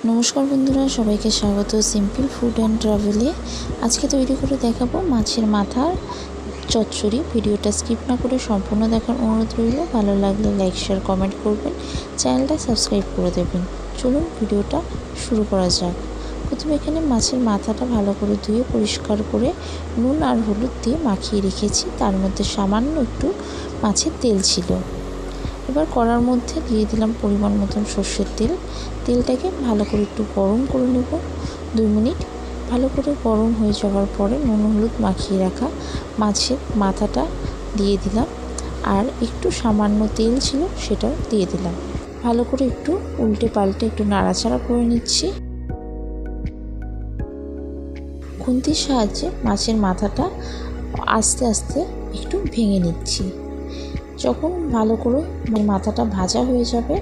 নমস্কার বন্ধুরা, সবাইকে স্বাগত সিম্পল ফুড অ্যান্ড ট্রাভেলে। আজকে তৈরি করে দেখাবো মাছের মাথার চচ্চড়ি। ভিডিওটা স্কিপ না করে সম্পূর্ণ দেখার অনুরোধ রইল। ভালো লাগলে লাইক শেয়ার কমেন্ট করবেন, চ্যানেলটা সাবস্ক্রাইব করে দেবেন। চলুন ভিডিওটা শুরু করা যাক। প্রথমে এখানে মাছের মাথাটা ভালো করে ধুয়ে পরিষ্কার করে নুন আর হলুদ দিয়ে মাখিয়ে রেখেছি। তার মধ্যে সামান্য একটু মাছের তেল ছিল। এবার কড়ার মধ্যে দিয়ে দিলাম পরিমাণ মতন সর্ষের তেল। তেলটাকে ভালো করে একটু গরম করে নেব 2 মিনিট। ভালো করে গরম হয়ে যাওয়ার পরে নুন হলুদ মাখিয়ে রাখা মাছের মাথাটা দিয়ে দিলাম, আর একটু সামান্য তেল ছিল সেটাও দিয়ে দিলাম। ভালো করে একটু উল্টে পাল্টে একটু নাড়াচাড়া করে নিচ্ছি। খুন্তির সাহায্যে মাছের মাথাটা আস্তে আস্তে একটু ভেঙে নিচ্ছি। যখন ভালো করে মাথাটা ভাজা হয়ে যাবে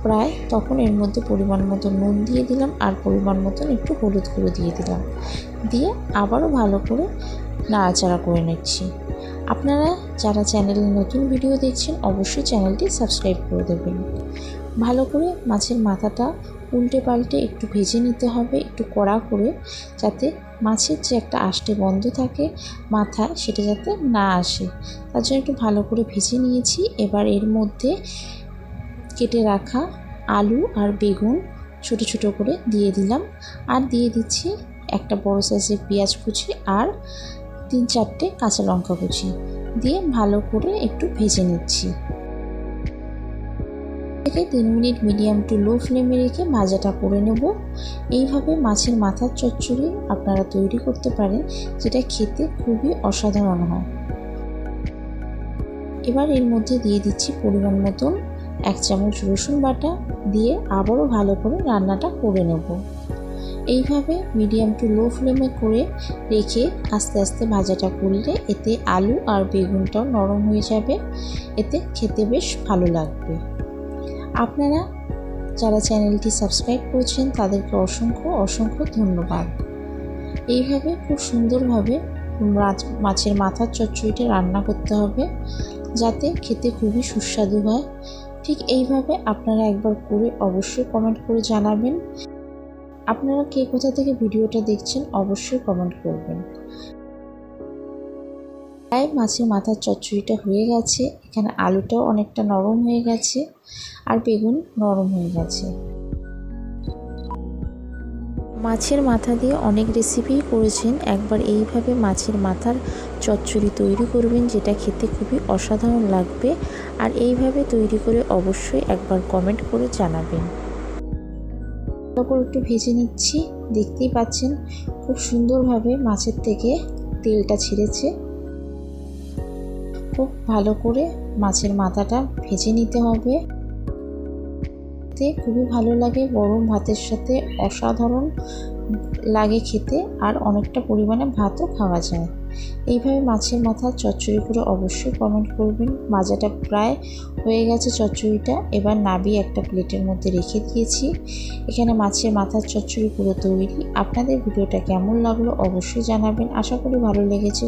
প্রায়, তখন এর মধ্যে পরিমাণ মতো নুন দিয়ে দিলাম আর পরিমাণ মতন একটু হলুদ গুঁড়ো দিয়ে দিলাম। দিয়ে আবারও ভালো করে নাড়াচাড়া করে নিচ্ছি। আপনারা যারা চ্যানেলে নতুন ভিডিও দেখছেন অবশ্যই চ্যানেলটি সাবস্ক্রাইব করে দেবেন। ভালো করে মাছের মাথাটা উল্টে পাল্টে একটু ভেজে নিতে হবে, একটু কড়া করে, যাতে মাছের যে একটা আষ্টে গন্ধ থাকে মাথায় সেটা যাতে না আসে। তার জন্য একটু ভালো করে ভেজে নিয়েছি। এবার এর মধ্যে কেটে রাখা আলু আর বেগুন ছোট ছোট করে দিয়ে দিলাম, আর দিয়ে দিচ্ছি একটা বড় সাইজের পেঁয়াজ কুচি আর 3-4টে কাঁচা লঙ্কা কুচি দিয়ে ভালো করে একটু ভেজে নিচ্ছি। 3 মিনিট মিডিয়াম টু লো ফ্লেমে রেখে ভাজাটা করে নেব। এইভাবে মাছের মাথার চচ্চড়ি আপনারা তৈরি করতে পারেন, যেটা খেতে খুবই অসাধারণ হয়। এবার এর মধ্যে দিয়ে দিচ্ছি পরিমাণ মতন 1 চামচ রসুন বাটা, দিয়ে আবারও ভালো করে রান্নাটা করে নেব। এইভাবে মিডিয়াম টু লো ফ্লেমে করে রেখে আস্তে আস্তে ভাজাটা করলে এতে আলু আর বেগুনটাও নরম হয়ে যাবে, এতে খেতে বেশ ভালো লাগবে। আপনারা যারা চ্যানেলটি সাবস্ক্রাইব করেছেন তাদেরকে অসংখ্য অসংখ্য ধন্যবাদ। এইভাবে খুব সুন্দরভাবে মাছের মাথার চচ্চড়িটা রান্না করতে হবে, যাতে খেতে খুবই সুস্বাদু হয়। ঠিক এইভাবে আপনারা একবার করে অবশ্যই কমেন্ট করে জানাবেন। আপনারা কে কোথা থেকে ভিডিওটা দেখছেন অবশ্যই কমেন্ট করবেন। প্রায় মাছের মাথার চচ্চড়িটা হয়ে গেছে। এখানে আলুটাও অনেকটা নরম হয়ে গেছে আর বেগুন নরম হয়ে গেছে। মাছের মাথা দিয়ে অনেক রেসিপিই করেছেন, একবার এইভাবে মাছের মাথার চচ্চড়ি তৈরি করবেন, যেটা খেতে খুবই অসাধারণ লাগবে। আর এইভাবে তৈরি করে অবশ্যই একবার কমেন্ট করে জানাবেন। তারপর একটু ভেজে নিচ্ছি। দেখতেই পাচ্ছেন খুব সুন্দরভাবে মাছের থেকে তেলটা ছেড়েছে। খুব ভালো করে মাছের মাথাটা ভেজে নিতে হবে। খুবই ভালো লাগে, গরম ভাতের সাথে অসাধারণ লাগে খেতে, আর অনেকটা পরিমাণে ভাতও খাওয়া যায়। এইভাবে মাছের মাথা চচ্চড়ি করে অবশ্যই কমেন্ট করবেন। ভাজাটা প্রায় হয়ে গেছে চচ্চড়িটা। এবার নাবিয়ে একটা প্লেটের মধ্যে রেখে দিয়েছি। এখানে মাছের মাথার চচ্চড়ি পুরো তৈরি। আপনাদের ভিডিওটা কেমন লাগলো অবশ্যই জানাবেন। আশা করি ভালো লেগেছে।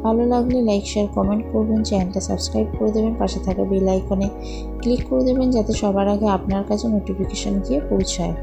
ভালো লাগলে লাইক শেয়ার কমেন্ট করবেন, চ্যানেলটা সাবস্ক্রাইব করে দেবেন, পাশে থাকা বেল আইকনে ক্লিক করে দেবেন, যাতে সবার আগে আপনার কাছে নোটিফিকেশান গিয়ে পৌঁছায়।